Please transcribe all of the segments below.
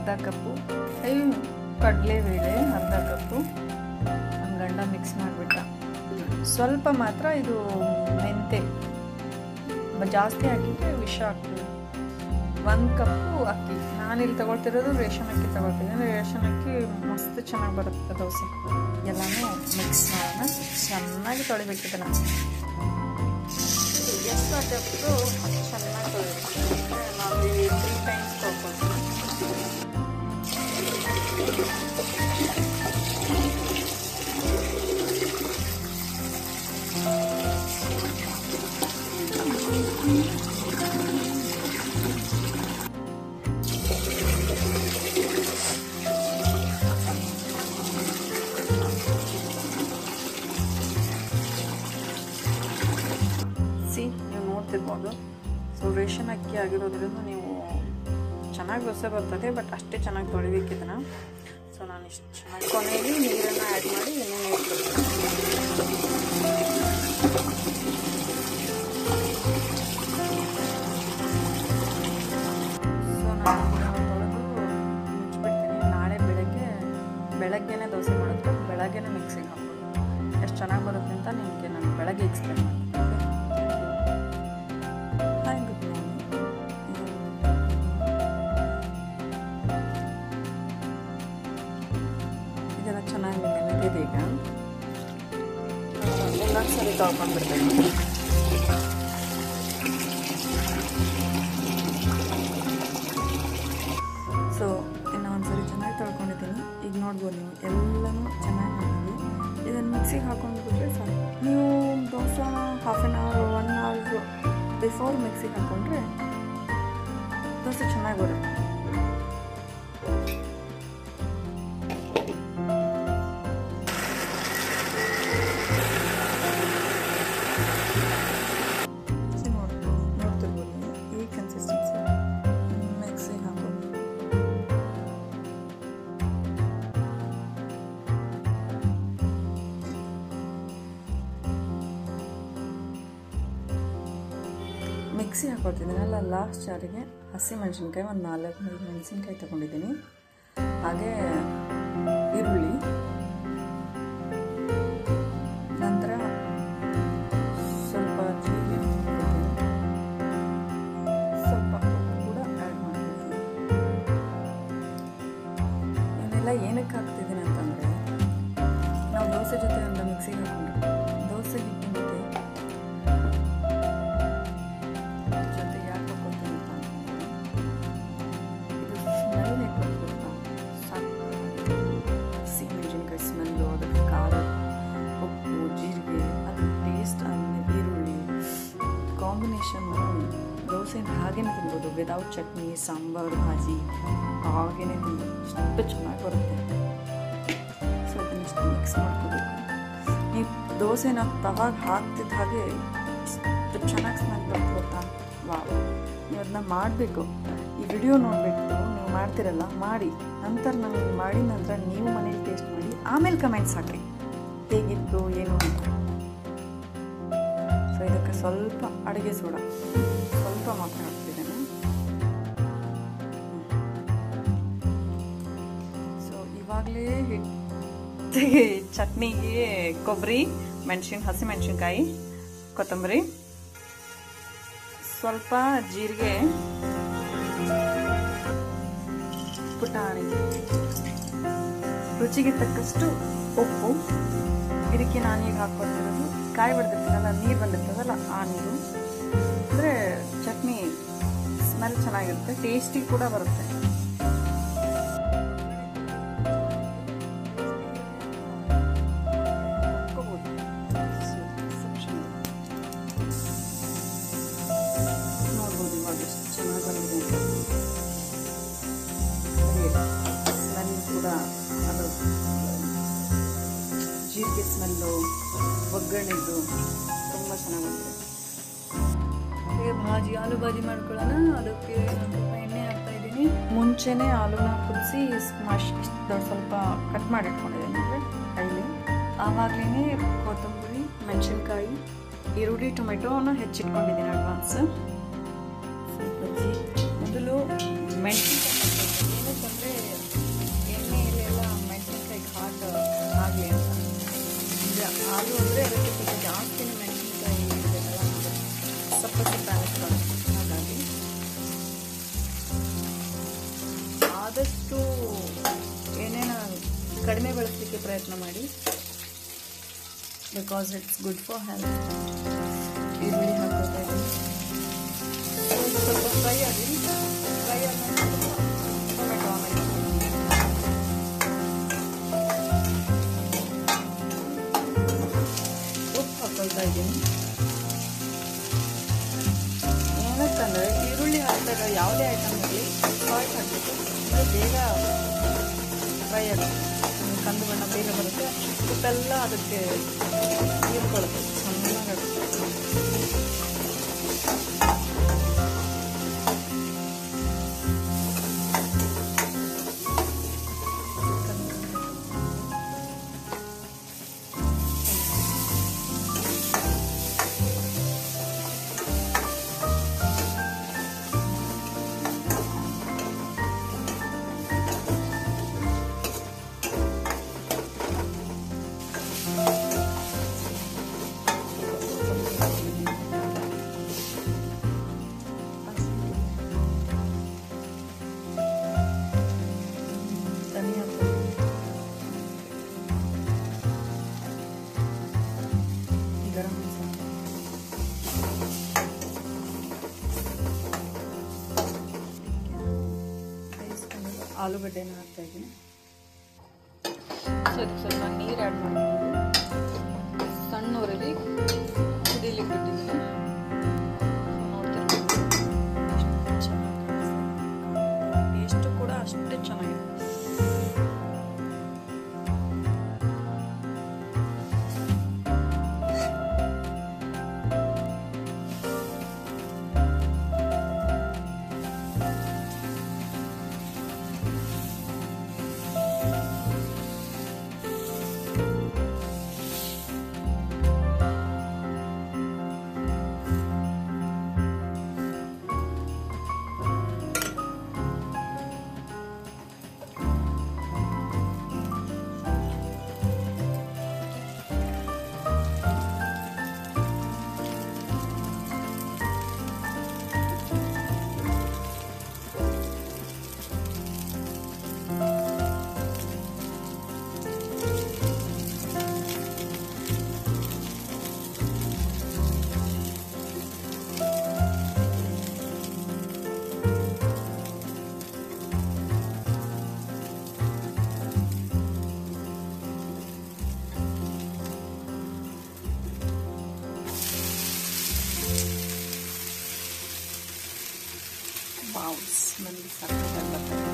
ಅರ್ಧ ಕಪ್ಪು, ಕಡಲೆಬೇಳೆ ಅರ್ಧ ಕಪ್ಪು. ನಮ್ಮ ಗಂಡ ಮಿಕ್ಸ್ ಮಾಡಿಬಿಟ್ಟ. ಸ್ವಲ್ಪ ಮಾತ್ರ ಇದು ಮೆಂತೆ ಜಾಸ್ತಿ ಹಾಕಿದ್ರೆ ವಿಷ ಆಗ್ತದೆ. 1 ಕಪ್ಪು ಅಕ್ಕಿ. ನಾನಿಲ್ಲಿ ತಗೊಳ್ತಿರೋದು ರೇಷನ್ ಅಕ್ಕಿ ತಗೊಳ್ತಿದ್ದೀನಿ. ರೇಷನ್ ಅಕ್ಕಿ ಮಸ್ತ್ ಚೆನ್ನಾಗಿ ಬರುತ್ತೆ ದೋಸೆ. ಎಲ್ಲನೂ ಮಿಕ್ಸ್ ಮಾಡೋಣ. ಚೆನ್ನಾಗಿ ತೊಳಿಬೇಕಿದೆ ನಾನು. ಎಷ್ಟು ಅಡ್ಡಪ್ಪು ಚೆನ್ನಾಗಿ ತೊಳಿಬೇಕು. ನಾವು 3 ಟೈಮ್ಸ್ ತೊಳ್ಕೊಳ್ತೀವಿ. ನೀವು ನೋಡ್ತಿರ್ಬೋದು. ಸೊ ರೇಷನ್ ಅಕ್ಕಿ ಆಗಿರೋದ್ರಿಂದ ನೀವು ಚೆನ್ನಾಗಿ ದೋಸೆ ಬರ್ತದೆ, ಬಟ್ ಅಷ್ಟೇ ಚೆನ್ನಾಗಿ ತೊಳಿಬೇಕಿದನ್ನು. ಸೊ ನಾನು ಇಷ್ಟು ಚೆನ್ನಾಗಿ ಕೊನೆಯಲ್ಲಿ ನೀರನ್ನು ಆ್ಯಡ್ ಮಾಡಿ ಇನ್ನೂ ಸೊ ನಾನು ತೊಳೆದು ಮುಚ್ಚಿಬಿಡ್ತೀನಿ. ನಾಳೆ ಬೆಳಗ್ಗೆನೇ ದೋಸೆ ಮಾಡಿದ್ರೆ ಬೆಳಗ್ಗೆನೇ ಮಿಕ್ಸಿಗೆ ಹಾಕ್ಬೋದು. ಎಷ್ಟು ಚೆನ್ನಾಗಿ ಬರುತ್ತೆ ಅಂತ ನಿಮಗೆ ನಾನು ಬೆಳಗ್ಗೆ ಎಕ್ಸ್ಪ್ಲೇನ್ ಮಾಡ್ತೀನಿ. ಇದೆಲ್ಲ ಚೆನ್ನಾಗಿ ನೆನೆದಿದೆ. ಈಗ ಇನ್ನೊಂದು ಸರಿ ತೊಳ್ಕೊಂಡ್ಬಿಡ್ತೀನಿ. ಸೊ ಇನ್ನೊಂದು ಸರಿ ಚೆನ್ನಾಗಿ ತೊಳ್ಕೊಂಡಿದ್ದೀನಿ. ಈಗ ನೋಡ್ಬೋದು ನೀವು ಎಲ್ಲನೂ ಚೆನ್ನಾಗಿ ಮಾಡಿದ್ವಿ. ಇದನ್ನು ಮಿಕ್ಸಿಗೆ ಹಾಕೊಂಡ್ಬಿಟ್ರೆ ಸಾಕು. ನೀವು dosa half an hour 1 hour before ಮಿಕ್ಸಿಗೆ ಹಾಕ್ಕೊಂಡ್ರೆ ದೋಸೆ ಚೆನ್ನಾಗಿ ಬರುತ್ತೆ. ನೋಡ್ತಿರ್ಬೋದು ಈ ಕನ್ಸಿಸ್ಟೆನ್ಸಿ ಮಿಕ್ಸಿಗೆ ಹಾಕೋದು. ಮಿಕ್ಸಿ ಹಾಕೊಳ್ತಿದ್ದೀನಲ್ಲ, ಲಾಸ್ಟ್ ಜಾರಿಗೆ ಹಸಿಮೆಣಸಿನ್ಕಾಯಿ ಒಂದು 4-5 ಮೆಣಸಿನ್ಕಾಯಿ ತೊಗೊಂಡಿದ್ದೀನಿ. ಹಾಗೆ ಈರುಳ್ಳಿ, ನಂತರ ಸ್ವಲ್ಪ ಜೀರಿಗೆ, ಸ್ವಲ್ಪ ಉಪ್ಪು ಕೂಡ ಆ್ಯಡ್ ಮಾಡ್ತಿದ್ದೀನಿ. ಇವನ್ನೆಲ್ಲ ಏನಕ್ಕೆ ಹಾಕ್ತಿದ್ದೀನಿ ಅಂತಂದರೆ, ನಾವು ದೋಸೆ ಜೊತೆ ಅಂತ ಮಿಕ್ಸಿಗೆ ಹಾಕೊಂಡ್ರೆ ದೋಸೆ ಹಿಟ್ಟಿನ ಜೊತೆ ಯಾಕೆ ಹಾಕೋತೀನಿ ಅಂತಂದರೆ ಇದು ಸ್ಮೆಲ್ ಕೊಟ್ಬಿಡ್ತಾ ಸಾಕು. ಹಸಿಮೆಣಸಿನ್ಕಾಯಿ ಸ್ಮೆಲ್ಲು, ಅದಕ್ಕೆ ಖಾರ, ಉಪ್ಪು, ಜೀರಿಗೆ, ಅದ್ರ ಟೇಸ್ಟ್, ಆಮೇಲೆ ಈರುಳ್ಳಿ ಕಾಂಬಿನೇಷನ್ನು ದೋಸೆನ ಹಾಗೇನೆ ತಿನ್ಬೋದು. ವಿದೌಟ್ ಚಟ್ನಿ, ಸಾಂಬಾರು, ಭಾಜಿ ಹಾಗೇನೆ ತಿನ್ಬೋದು. ಅಷ್ಟು ಚೆನ್ನಾಗಿ ಬರುತ್ತೆ. ಸೊ ಇದನ್ನಿಷ್ಟು ಮಿಕ್ಸ್ ಮಾಡ್ಕೋಬೇಕು. ನೀವು ದೋಸೆನ ತವಾಗ ಹಾಕ್ತಿದ್ದ ಹಾಗೆ ಎಷ್ಟು ಚೆನ್ನಾಗಿ ಸ್ಮೆಲ್ ಬರುತ್ತೆ ಗೊತ್ತಾ? ವಾವ್! ನೀವು ಅದನ್ನ ಮಾಡಬೇಕು. ಈ ವಿಡಿಯೋ ನೋಡಿಬಿಟ್ಟು ನೀವು ಮಾಡ್ತಿರಲ್ಲ, ಮಾಡಿ ನಂತರ ನನಗೆ ಮಾಡಿದ ನಂತರ ನೀವು ಮನೇಲಿ ಟೇಸ್ಟ್ ಮಾಡಿ ಆಮೇಲೆ ಕಮೆಂಟ್ಸ್ ಹಾಕಿ ಹೇಗಿತ್ತು ಏನು ಅಂತ. ಸೊ ಇದಕ್ಕೆ ಸ್ವಲ್ಪ ಅಡುಗೆ ಸೋಡಾ ಸ್ವಲ್ಪ ಮಾತ್ರ ಹಾಕ್ತಿದ್ದೇನೆ. ಸೊ ಇವಾಗಲೇ ಹಿಟ್ಟಿಗೆ ಚಟ್ನಿಗೆ ಕೊಬ್ಬರಿ, ಹಸಿಮೆಣಸಿನ್ಕಾಯಿ, ಕೊತ್ತಂಬರಿ, ಸ್ವಲ್ಪ ಜೀರಿಗೆ, ಪುಟಾಣಿ, ರುಚಿಗೆ ತಕ್ಕಷ್ಟು ಉಪ್ಪು. ಇದಕ್ಕೆ ನಾನೀಗ ಹಾಕ್ಕೊಳ್ತಿರೋದು ಕಾಯಿ ಬಡ್ದಿರ್ತೀನಲ್ಲ, ನೀರು ಬಂದಿರ್ತದಲ್ಲ ಆ ನೀರು. ಅಂದರೆ ಚಟ್ನಿ ಸ್ಮೆಲ್ ಚೆನ್ನಾಗಿರುತ್ತೆ, ಟೇಸ್ಟಿ ಕೂಡ ಬರುತ್ತೆ. ನೋಡ್ಬೋದು ಇವಾಗ ಎಷ್ಟು ಚೆನ್ನಾಗಿ ಬಂದಿದೆ ಸ್ಮೆಲ್ ಕೂಡ. ಅದು ಜೀರಿಗೆ ಸ್ಮೆಲ್ಲು, ಒಗ್ಗರಣೆದು ತುಂಬ ಚೆನ್ನಾಗಿ ಬಂದಿದೆ. ಆಲೂ ಭಾಜಿ ಮಾಡ್ಕೊಳ್ಳೋಣ. ಅದಕ್ಕೆ ಸ್ವಲ್ಪ ಎಣ್ಣೆ ಹಾಕ್ತಾ ಇದ್ದೀನಿ. ಮುಂಚೆನೇ ಆಲೂನ ಕುದಿಸಿ ಸ್ವಲ್ಪ ಕಟ್ ಮಾಡಿ ಇಟ್ಕೊಂಡಿದ್ದೀನಿ ಅಂದರೆ ಕೈಲಿ. ಆವಾಗಲೇ ಕೊತ್ತಂಬರಿ, ಮೆಣಸಿನ್ಕಾಯಿ, ಈರುಳ್ಳಿ, ಟೊಮೆಟೋನ ಹೆಚ್ಚಿಟ್ಕೊಂಡಿದ್ದೀನಿ ಅಡ್ವಾನ್ಸ್. ಸ್ವಲ್ಪ ಮೊದಲು ಮೆಣಸಿನ್ಕಾಯಿ ಏನಕ್ಕಂದರೆ ಪ್ರಯತ್ನ ಮಾಡಿ, because it's good for health. ಈರುಳ್ಳಿ ಹಾಕೋತಾ ಇದ್ದೀನಿ. ಸ್ವಲ್ಪ ಫ್ರೈ ಆಗಿ ಟೊಮೆಟೊ ಆಮೇಲೆ ಉಪ್ಪು ಹಾಕೊಳ್ತಾ ಇದ್ದೀನಿ. ಏನಕ್ಕಂದರೆ ಈರುಳ್ಳಿ ಹಾಕಿದಾಗ ಯಾವುದೇ ಐಟಮ್ ಆಗಲಿ ಸಾಲ್ಟ್ ಹಾಕಬೇಕು, ಅಂದರೆ ಬೇಗ ಫ್ರೈ ಆಗುತ್ತೆ, ಕಂದು ಬಣ್ಣ ಬೇಗ ಬರುತ್ತೆ. ಉಪ್ಪೆಲ್ಲ ಅದಕ್ಕೆ ಹೀರ್ಕೊಳ್ಳುತ್ತೆ, ಚೆನ್ನಾಗಾಗುತ್ತೆ. ಆಲೂಗಡ್ಡೆನ ಹಾಕ್ತಾ ಇದ್ದೀನಿ. ಸ್ವಲ್ಪ ನೀರು ಆ್ಯಡ್ ಮಾಡ್ಕೊಂಡು ಸಣ್ಣ ಊರಲ್ಲಿ ಕುದೀಲಿಕ್ಕೆ ಬಿಟ್ಟಿದ್ದೀನಿ. ನೋಡ್ತಿರ್ಬೋದು ಎಷ್ಟು ಚೆನ್ನಾಗಿ ಟೇಸ್ಟು ಕೂಡ ಅಷ್ಟೇ ಚೆನ್ನಾಗಿದೆ. ಸ್ಮೆಲ್ ಸಕ್ಕತ್ತಾಗಿ ಬರ್ತದೆ.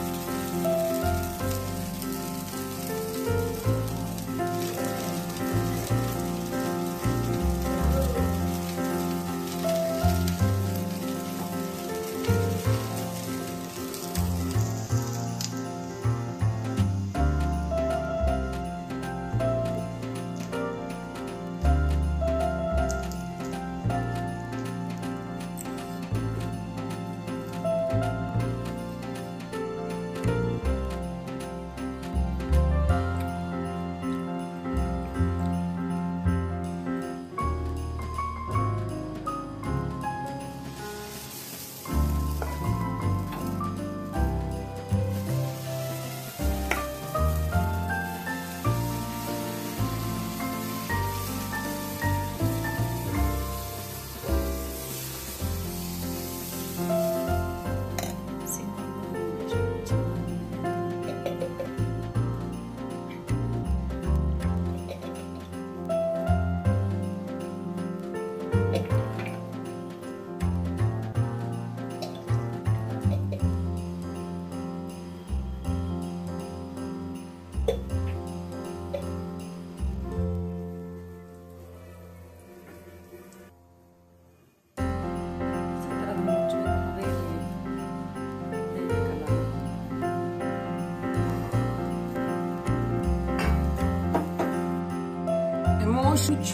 Emotions.